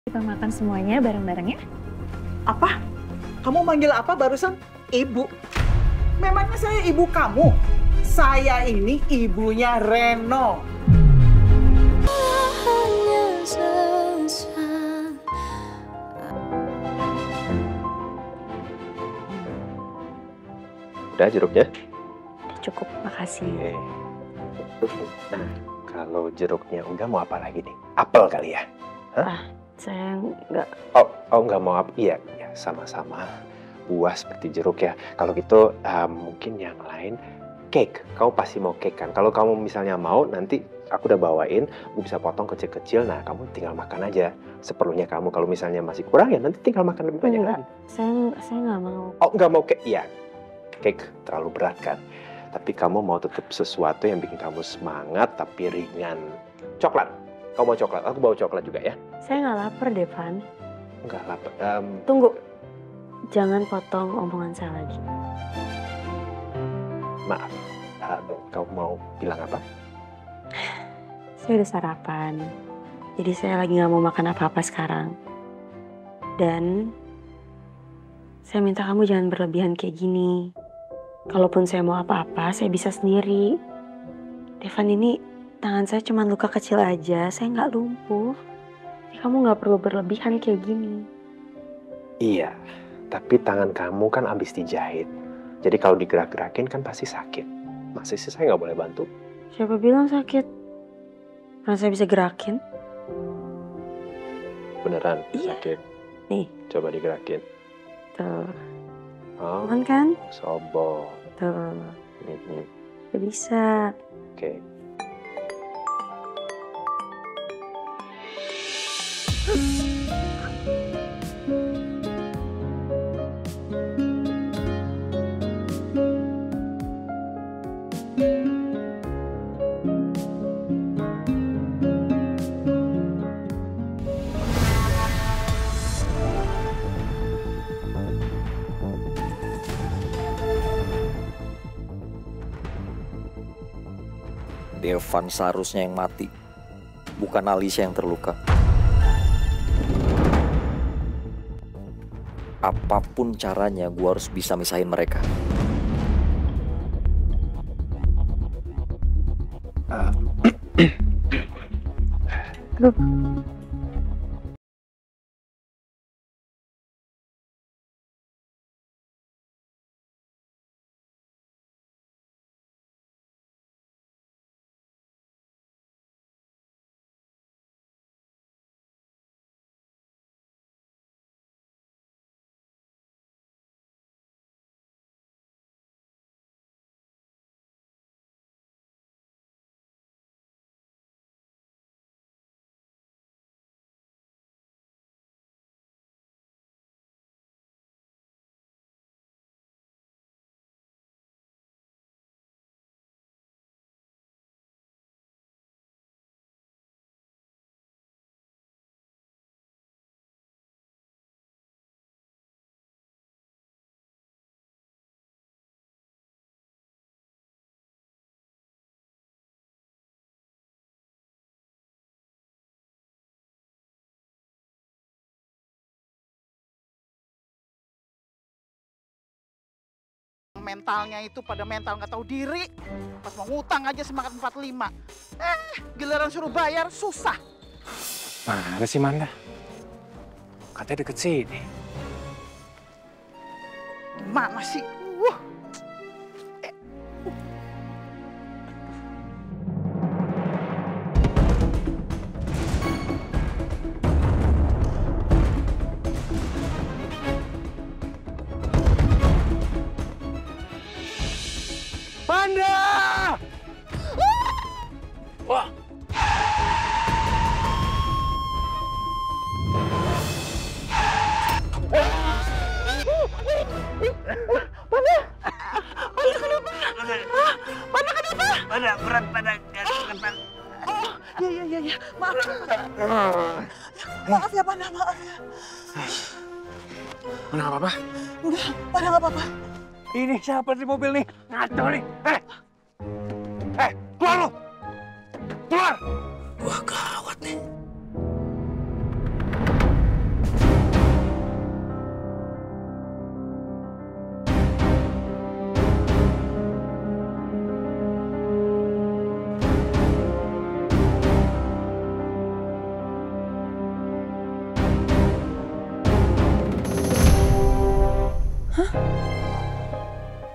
Kita makan semuanya bareng-bareng ya. Apa? Kamu manggil apa barusan? Ibu? Memangnya saya ibu kamu? Saya ini ibunya Reno. Udah jeruknya? Cukup, makasih. Oke. Nah, kalau jeruknya udah mau apa lagi nih? Apel kali ya? Hah? Saya nggak... Oh nggak mau apa? Iya, sama-sama. Buah seperti jeruk ya. Kalau gitu mungkin yang lain cake. Kamu pasti mau cake kan? Kalau kamu misalnya mau, nanti aku udah bawain. Aku bisa potong kecil-kecil. Nah, kamu tinggal makan aja seperlunya kamu. Kalau misalnya masih kurang ya nanti tinggal makan lebih banyak lagi. Saya nggak mau. Oh nggak mau cake? Iya, cake terlalu berat kan? Tapi kamu mau tetap sesuatu yang bikin kamu semangat tapi ringan. Coklat. Kamu mau coklat? Aku bawa coklat juga ya. Saya nggak lapar deh, Van. Enggak lapar. Tunggu. Jangan potong omongan saya lagi. Maaf. Kamu mau bilang apa? Saya udah sarapan. Jadi saya lagi nggak mau makan apa-apa sekarang. Dan saya minta kamu jangan berlebihan kayak gini. Kalaupun saya mau apa-apa, saya bisa sendiri. Devan, ini tangan saya cuma luka kecil aja, saya nggak lumpuh. Kamu nggak perlu berlebihan kayak gini. Iya, tapi tangan kamu kan habis dijahit. Jadi kalau digerak-gerakin kan pasti sakit. Masa sih saya nggak boleh bantu? Siapa bilang sakit? Karena saya bisa gerakin. Beneran Iya. sakit? Nih. Coba digerakin. Tuh. Oh, Aman kan? sobo. Tuh. Mhm. Gak bisa. Oke. Devan seharusnya yang mati, bukan Alicia yang terluka. Apapun caranya, gue harus bisa misahin mereka. Aduh. Mentalnya itu pada mental nggak tahu diri. Pas mau ngutang aja semangat 45. Giliran suruh bayar susah. Mana sih Manda? Katanya deket sini. Gimana sih? Manda! Wah! Mana berat pada iya. Maaf. Maaf ya, Panda, maaf ya. Mana apa-apa? Udah, Panda nggak apa-apa. Ini siapa di mobil nih? Ngaco nih. Keluar lu! Keluar! Wah, gawat nih.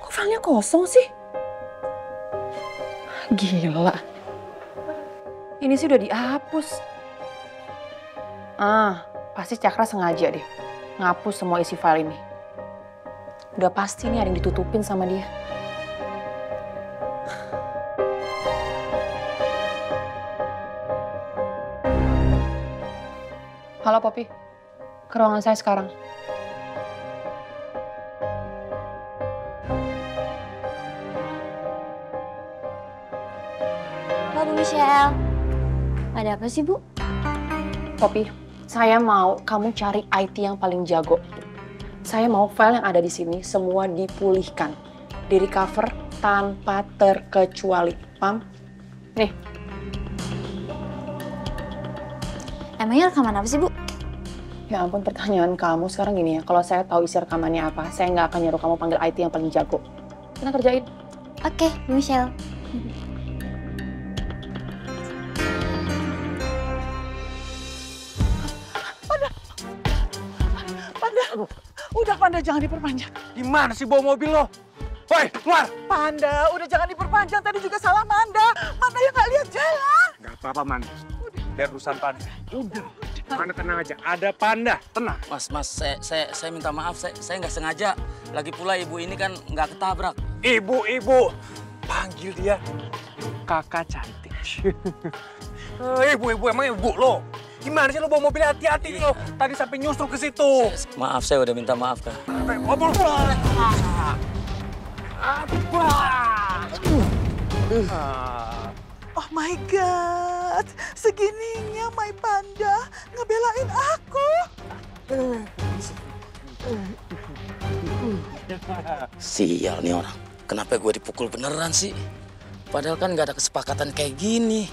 Kok filenya kosong sih? Gila. Ini sih udah dihapus. Pasti Cakra sengaja deh ngapus semua isi file ini. Udah pasti nih ada yang ditutupin sama dia. Halo Poppy, ke ruangan saya sekarang. Halo Bu Michelle. Ada apa sih Bu? Poppy, saya mau kamu cari IT yang paling jago. Saya mau file yang ada di sini semua dipulihkan, di recover tanpa terkecuali. Paham? Nih. Emangnya rekaman apa sih Bu? Ya ampun, pertanyaan kamu sekarang gini ya. Kalau saya tahu isi rekamannya apa, saya nggak akan nyuruh kamu panggil IT yang paling jago. Kita kerjain. Oke, Bu Michelle. Udah Panda, jangan diperpanjang. Gimana sih bawa mobil lo? Woi, keluar! Panda, udah jangan diperpanjang. Tadi juga salah Manda. Manda yang nggak lihat jalan. Gak apa-apa, Manda. Biar urusan Panda. Udah. Manda tenang aja. Ada Panda. Tenang. Mas, saya minta maaf. Saya nggak sengaja. Lagi pula ibu ini kan nggak ketabrak. Ibu. Panggil dia kakak cantik. Ibu, emang ibu lo? Gimana sih lo bawa mobil hati-hati lo? Tadi sampai nyusruk ke situ. Maaf, saya udah minta maaf, Kak. Oh my God, segininya my Panda ngebelain aku. Sial nih orang. Kenapa gue dipukul beneran sih? Padahal kan nggak ada kesepakatan kayak gini.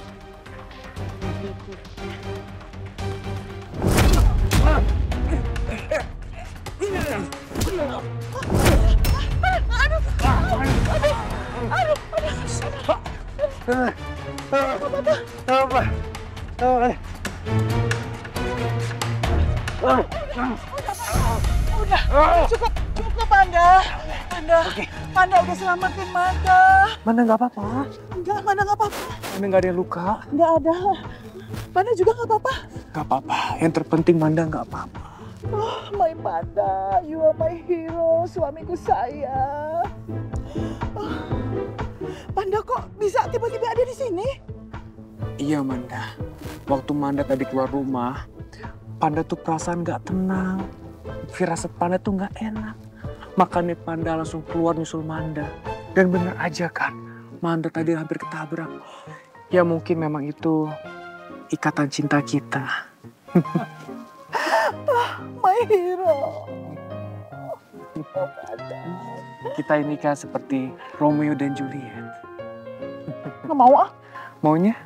Udah, cukup Panda. Panda udah selamatin Manda. Manda nggak apa-apa. Enggak, Manda nggak apa-apa. Manda nggak ada yang luka. Nggak ada. Panda juga nggak apa-apa. Nggak apa-apa. Yang terpenting Manda nggak apa-apa. Oh, my Panda, you are my hero, suamiku sayang. Oh, Panda kok bisa tiba-tiba ada di sini? Iya, Manda. Waktu Manda tadi keluar rumah, Panda tuh perasaan nggak tenang. Firasat Panda tuh nggak enak. Makanya Panda langsung keluar nyusul Manda. Dan bener aja kan, Manda tadi hampir ketabrak. Ya mungkin memang itu ikatan cinta kita. My hero. Kita ini kan seperti Romeo dan Juliet. Nggak mau ah? Maunya?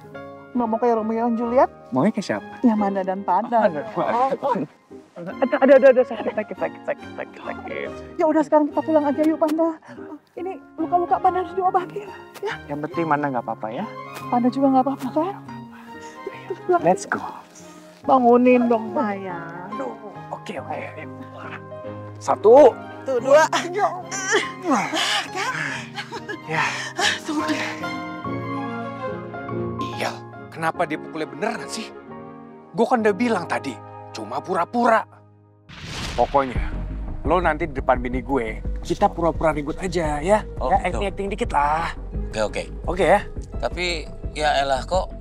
Nggak mau kayak Romeo dan Juliet? Maunya kayak siapa? Ya Manda dan Panda. Ada sakit. Ya udah sekarang kita pulang aja yuk Panda. Ini luka-luka Panda harus diobatin. Ya. Yang penting Manda nggak apa-apa ya. Panda juga nggak apa-apa kan? Let's go. Bangunin dong Maya. Oke. Satu. Tuh, dua. Ya. Iya. Kenapa dia pukulnya beneran sih? Gue kan udah bilang tadi, cuma pura-pura. Pokoknya, lo nanti di depan bini gue, kita pura-pura ribut aja ya. Oh, ya, acting-acting dikit lah. Oke. Oke ya? Tapi ya elah kok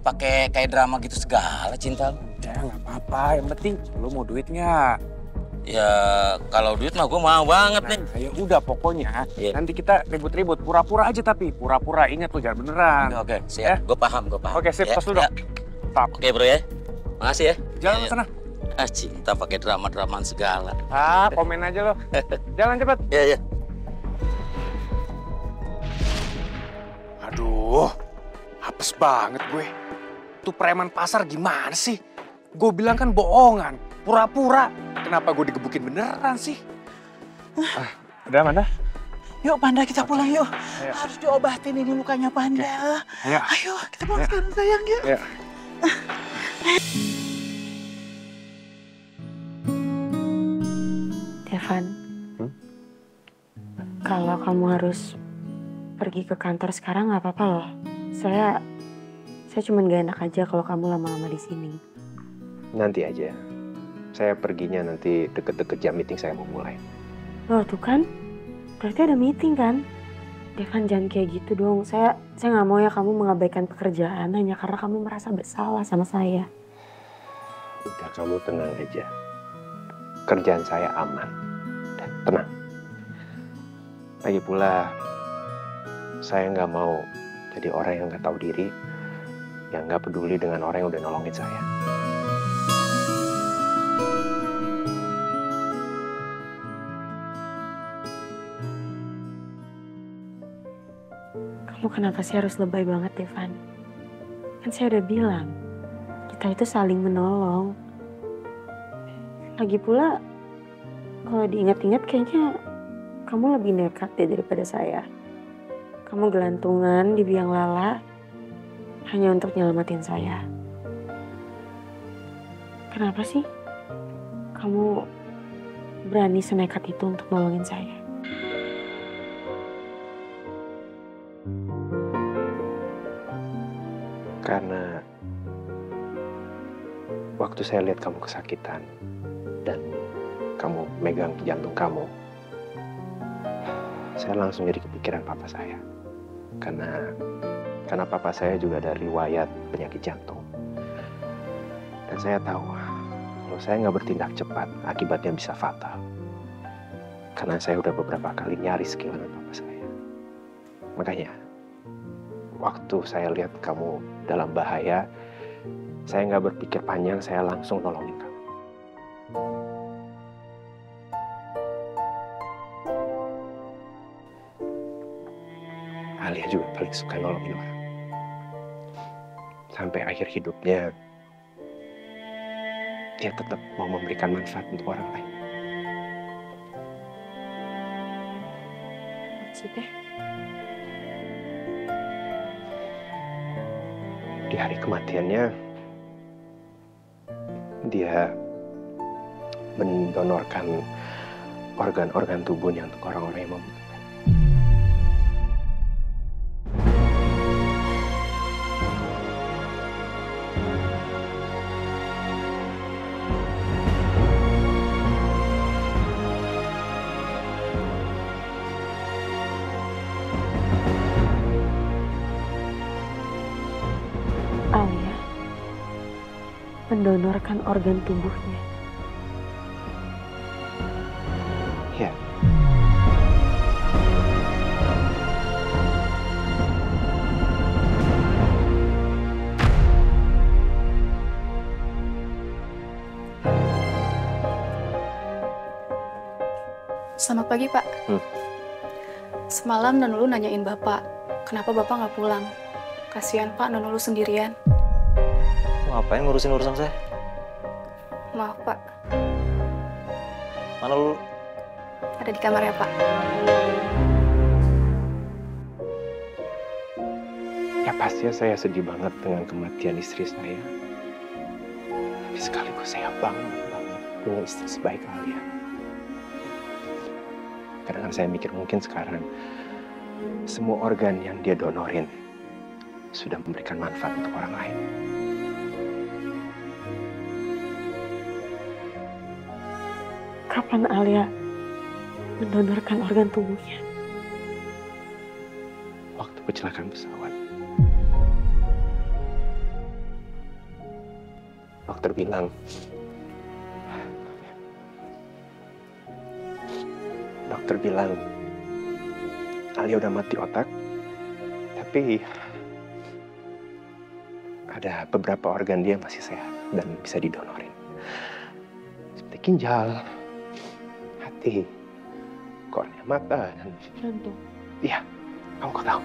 pakai kayak drama gitu segala cinta lu. Ya nggak apa-apa, yang penting lo mau duit nggak? Ya kalau duit mah gue mau banget nih. Nah, ya udah pokoknya Iya. nanti kita ribut-ribut, pura-pura aja tapi pura-pura ingat lo jangan beneran. Oke, siap. Gue paham. Oke, sip, Ya, tos dulu. ya. Stop. Oke bro ya. Makasih ya. Jalan Ya, ke sana. Cinta pakai drama-dramaan segala. Komen aja lo. Jalan cepet. Ya. Aduh, hapes banget gue. Tuh preman pasar gimana sih? Gue bilang kan bohongan, pura-pura. Kenapa gue digebukin beneran sih? Udah Manda? Yuk Panda kita pulang yuk. Ayo. Harus diobatin ini lukanya Panda. Ayo. Ayo kita pulang sekarang sayang yuk. Ayo. Evan, Kalau kamu harus pergi ke kantor sekarang nggak apa-apa loh. Saya cuma gak enak aja kalau kamu lama-lama di sini. Nanti aja. Saya perginya nanti deket-deket jam meeting saya mau mulai. Loh tuh kan, berarti ada meeting kan? Devan jangan kayak gitu dong. Saya nggak mau ya kamu mengabaikan pekerjaan hanya karena kamu merasa bersalah sama saya. Udah, kamu tenang aja. Kerjaan saya aman dan tenang. Lagi pula, saya nggak mau jadi orang yang nggak tahu diri, yang nggak peduli dengan orang yang udah nolongin saya. Kamu kenapa sih harus lebay banget, Devan? Kan saya udah bilang, kita itu saling menolong. Lagi pula, kalau diingat-ingat kayaknya kamu lebih nekat deh daripada saya. Kamu gelantungan di biang lala hanya untuk nyelamatin saya. Kenapa sih kamu berani senekat itu untuk nolongin saya? Karena waktu saya lihat kamu kesakitan dan kamu megang jantung kamu, saya langsung jadi kepikiran papa saya. Karena papa saya juga ada riwayat penyakit jantung. Dan saya tahu kalau saya nggak bertindak cepat, akibatnya bisa fatal. Karena saya udah beberapa kali nyaris kehilangan papa saya. Makanya, waktu saya lihat kamu dalam bahaya, saya nggak berpikir panjang, saya langsung nolongin kamu. Alia juga paling suka nolongin orang. Sampai akhir hidupnya, dia tetap mau memberikan manfaat untuk orang lain. Maksudnya? Di hari kematiannya, dia mendonorkan organ-organ tubuhnya untuk orang-orang yang membutuhkan. Alia mendonorkan organ tubuhnya. Ya. Selamat pagi, Pak. Semalam Nonulu nanyain Bapak, kenapa Bapak nggak pulang? Kasihan, Pak, Nonulu sendirian. Ngapain ngurusin urusan saya? Maaf, Pak. Mana lu? Ada di kamar ya, Pak. Ya pastinya saya sedih banget dengan kematian istri saya. Tapi sekaligus saya bangga banget punya istri sebaik Alia. Kadang-kadang saya mikir mungkin sekarang semua organ yang dia donorin sudah memberikan manfaat untuk orang lain. Kapan Alia mendonorkan organ tubuhnya? Waktu kecelakaan pesawat. Dokter bilang Alia udah mati otak, tapi ada beberapa organ dia masih sehat dan bisa didonorin. Seperti ginjal, hati, kornea mata, dan Jantung. iya, kamu kok tahu?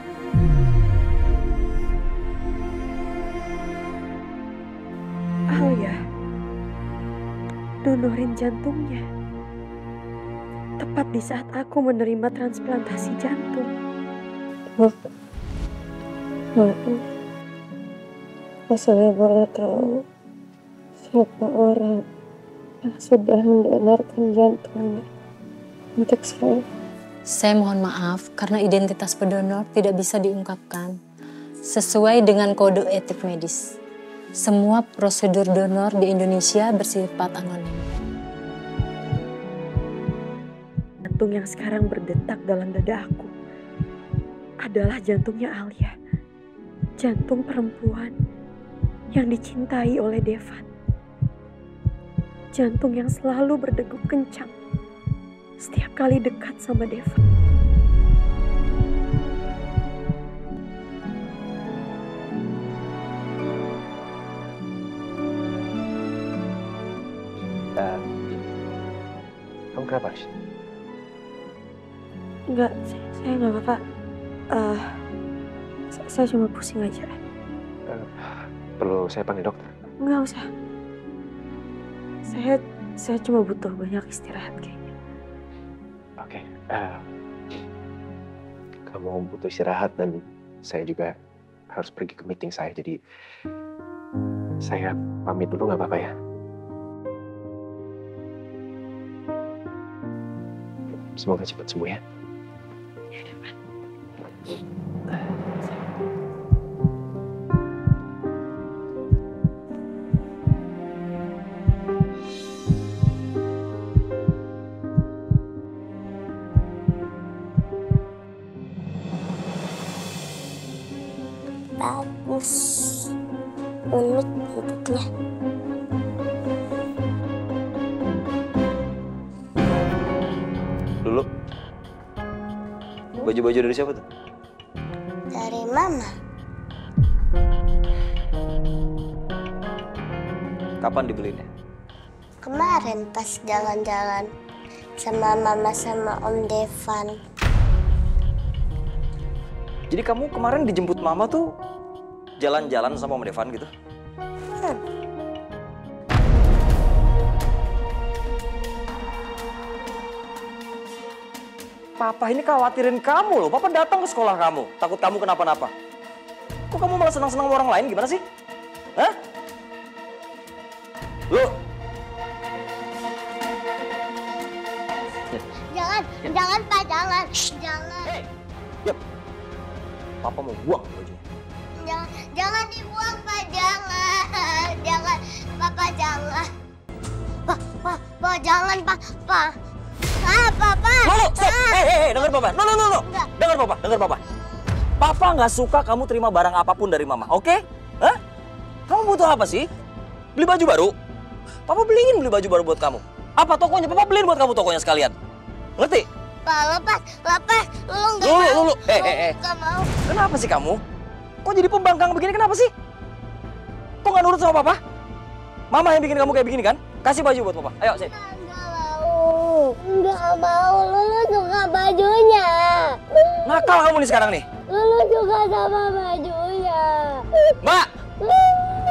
Alia donorin jantungnya. Tepat di saat aku menerima transplantasi jantung. Maaf, saya boleh tahu siapa orang yang sudah mendonorkan jantungnya untuk saya. Saya mohon maaf karena identitas pendonor tidak bisa diungkapkan sesuai dengan kode etik medis. Semua prosedur donor di Indonesia bersifat anonim. Jantung yang sekarang berdetak dalam dada aku adalah jantungnya Alia. Jantung perempuan yang dicintai oleh Devan. Jantung yang selalu berdegup kencang setiap kali dekat sama Devan. Kamu kenapa, Arsy? Enggak, saya nggak apa-apa. Saya cuma pusing aja. Perlu saya panggil dokter? Nggak usah. Saya cuma butuh banyak istirahat kayaknya. Oke. Kamu butuh istirahat dan saya juga harus pergi ke meeting saya. Jadi saya pamit dulu, nggak apa-apa ya? Semoga cepat sembuh ya. Bagus, unik bentuknya. Dulu, baju-baju dari siapa tuh? Dari Mama. Kapan dibelinya? Kemarin pas jalan-jalan sama Mama sama Om Devan. Jadi kamu kemarin dijemput Mama tuh jalan-jalan sama Om Devan gitu? Papa ini khawatirin kamu loh. Papa datang ke sekolah kamu, takut kamu kenapa-napa. Kok kamu malah senang-senang sama orang lain, gimana sih? Hah? Lu? Jangan Pak, jangan. Jangan. Hei, yep. Papa mau buang bajunya. Jangan dibuang Pak, jangan. Jangan, Papa jangan. Pak, jangan Pak. Papa. Loh, stop. Hei, denger Papa. No. Dengar Papa. Papa nggak suka kamu terima barang apapun dari Mama, oke? Hah? Kamu butuh apa sih? Beli baju baru? Papa beliin beli baju baru buat kamu. Apa tokonya? Papa beliin buat kamu tokonya sekalian. Ngerti? Pak, lepas. Lu nggak mau. Lu. Nggak mau. Kenapa sih kamu? Kok jadi pembangkang begini? Kenapa sih? Kok nggak nurut sama Papa? Mama yang bikin kamu kayak begini kan? Kasih baju buat Papa. Ayo, sini. Nggak mau. Lulu suka bajunya. Nakal kamu nih sekarang nih. Lulu juga sama bajunya. Mbak!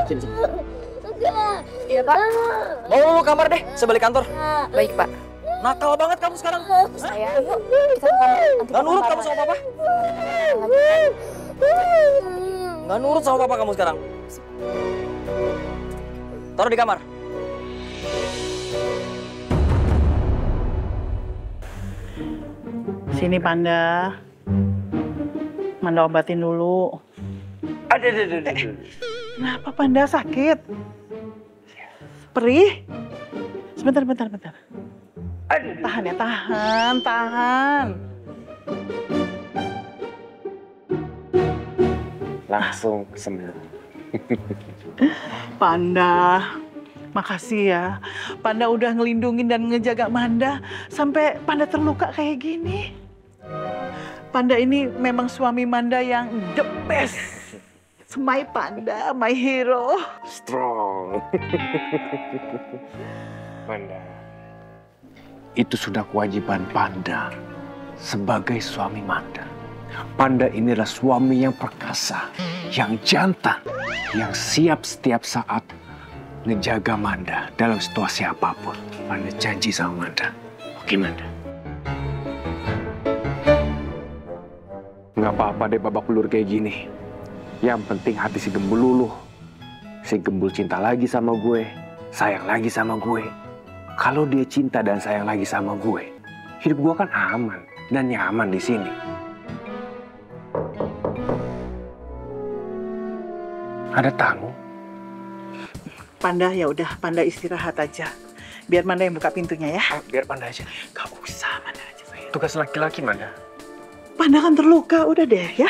Sini. Enggak. Iya, Pak. Bawa Lulu kamar deh, sebalik kantor. Baik, Pak. Nakal banget kamu sekarang. Saya, yuk kita ke kamar. Nggak nurut kamu sama Papa? Nggak nurut sama Papa kamu sekarang. Taruh di kamar. Sini Panda. Manda obatin dulu. Aduh. Kenapa Panda sakit? Perih? Sebentar. Tahan ya, tahan. Langsung sembuh. Panda, makasih ya. Panda udah ngelindungin dan ngejaga Manda sampai Panda terluka kayak gini. Panda ini memang suami Manda yang the best. My Panda, my hero. Strong. Panda. Itu sudah kewajiban Panda sebagai suami Manda. Panda inilah suami yang perkasa, yang jantan, yang siap setiap saat ngejaga Manda dalam situasi apapun. Panda janji sama Manda. Oke, Manda? Nggak apa-apa deh babak belur kayak gini. Yang penting hati si Gembul luluh. Si Gembul cinta lagi sama gue, sayang lagi sama gue. Kalau dia cinta dan sayang lagi sama gue, hidup gue kan aman. dan nyaman di sini. Ada tamu? Panda, ya udah, Panda istirahat aja. Biar Manda yang buka pintunya ya. Biar Panda aja. Gak usah, Manda aja sayang. Tugas laki-laki, Manda. Panda kan terluka, udah deh ya.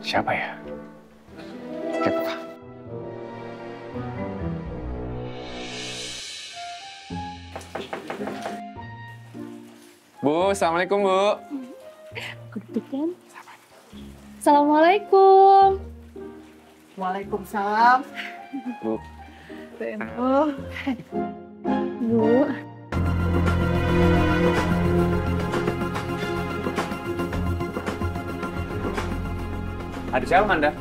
Siapa ya? Oke, Pak. Bu, Assalamualaikum, Bu. Kedudukan. Assalamualaikum. Waalaikumsalam. Bu. Reno. Bu. Ada siapa, Manda?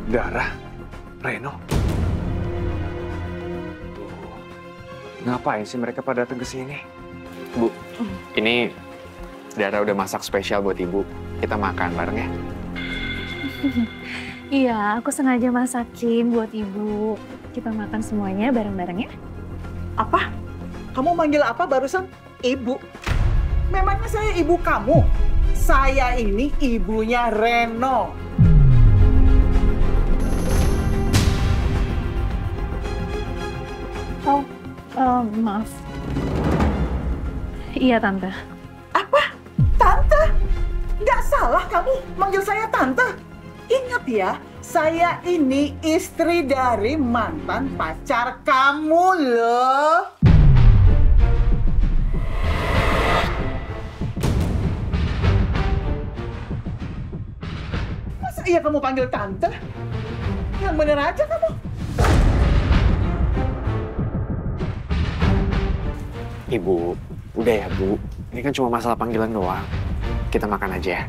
Darah? Reno? Ngapain sih mereka pada datang ke sini? Bu, ini Dara udah masak spesial buat Ibu. Kita makan bareng ya. Iya, aku sengaja masakin buat Ibu. Kita makan semuanya bareng-bareng ya. Apa? Kamu manggil apa barusan? Ibu. Memangnya saya ibu kamu? Saya ini ibunya Reno. Oh, maaf. Iya, Tante. Apa? Tante? Nggak salah kamu manggil saya Tante. Ingat ya, saya ini istri dari mantan pacar kamu loh. Masa iya kamu panggil Tante? Yang bener aja kamu. Ibu, udah ya, Bu. Ini kan cuma masalah panggilan doang. Kita makan aja ya.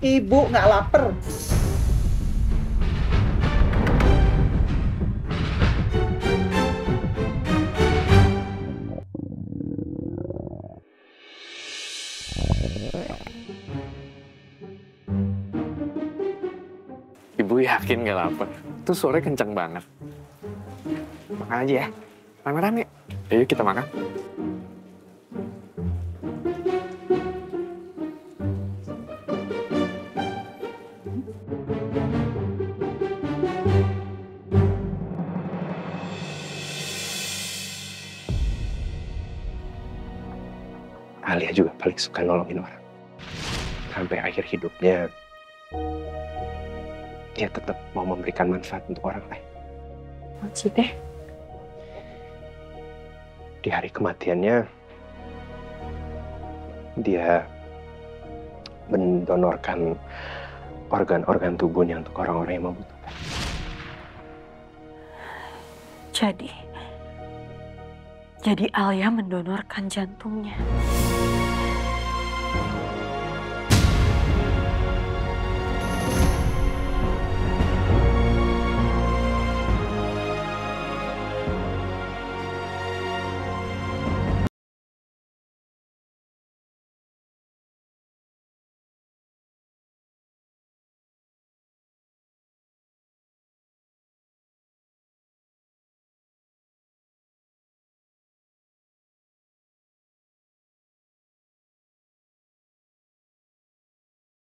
Ibu nggak lapar. Ibu yakin nggak lapar? Tuh sore kencang banget. Makan aja ya. Rame-rame. Ayo kita makan. Alia juga paling suka nolongin orang. Sampai akhir hidupnya, dia tetap mau memberikan manfaat untuk orang lain. Maksudnya? Di hari kematiannya, dia mendonorkan organ-organ tubuhnya untuk orang-orang yang membutuhkan. Jadi Alia mendonorkan jantungnya.